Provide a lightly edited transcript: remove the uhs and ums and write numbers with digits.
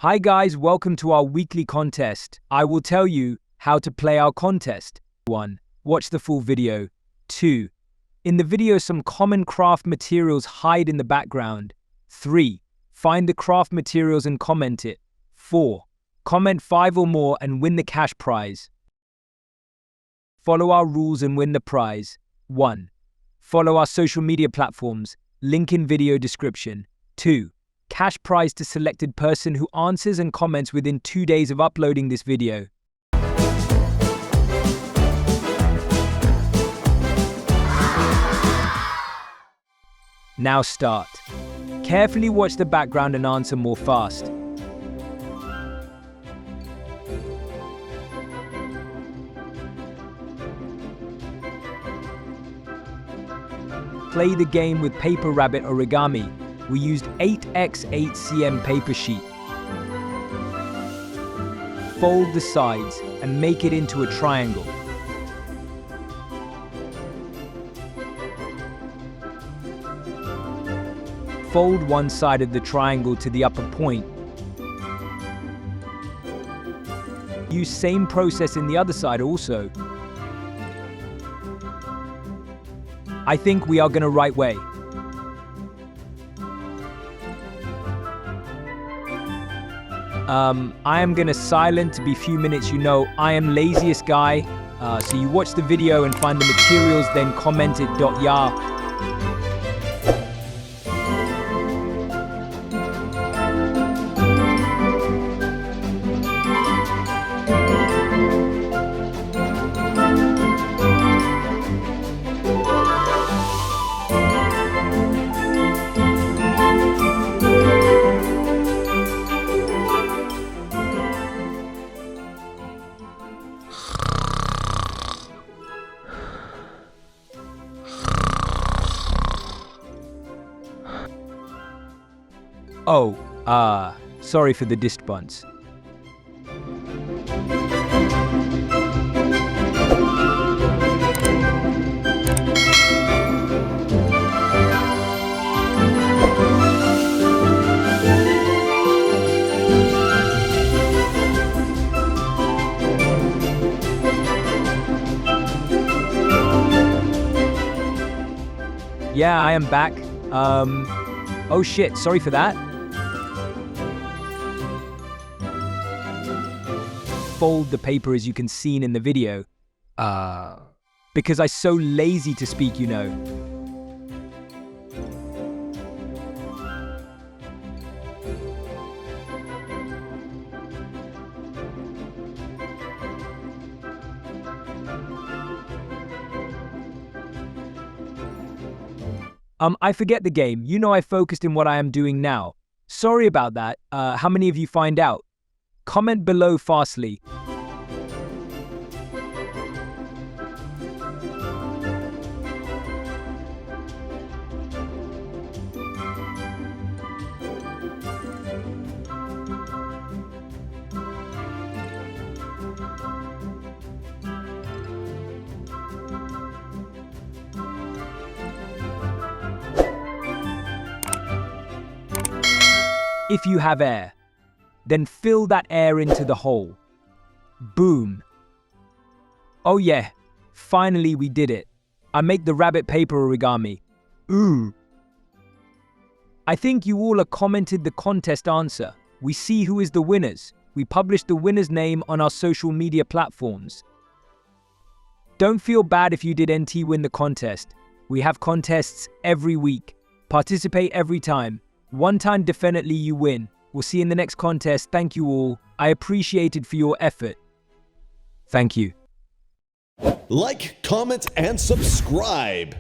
Hi guys, welcome to our weekly contest. I will tell you how to play our contest. 1. Watch the full video. 2. In the video, some common craft materials hide in the background. 3. Find the craft materials and comment it. 4. Comment 5 or more and win the cash prize. Follow our rules and win the prize. 1. Follow our social media platforms, link in video description. 2. Cash prize to selected person who answers and comments within 2 days of uploading this video. Now start. Carefully watch the background and answer more fast. Play the game with paper rabbit origami. We used 8x8 cm paper sheet. Fold the sides and make it into a triangle. Fold one side of the triangle to the upper point. Use same process in the other side also. I think we are gonna right way. I am gonna silent to be few minutes. You know, I am laziest guy. So you watch the video and find the materials, then comment it. Ya. Oh, sorry for the disturbance. Yeah, I am back. Oh shit, sorry for that. Fold the paper as you can see in the video. Because I'm so lazy to speak, you know. I forget the game. You know I focused in what I am doing now. Sorry about that. How many of you find out? Comment below fastly. If you have air, then fill that air into the hole. Boom. Oh yeah, finally we did it. I make the rabbit paper origami. Ooh. I think you all have commented the contest answer. We see who is the winners. We publish the winner's name on our social media platforms. Don't feel bad if you did NT win the contest. We have contests every week. Participate every time. One time definitely you win. We'll see you in the next contest. Thank you all. I appreciate it for your effort. Thank you. Like, comment, and subscribe.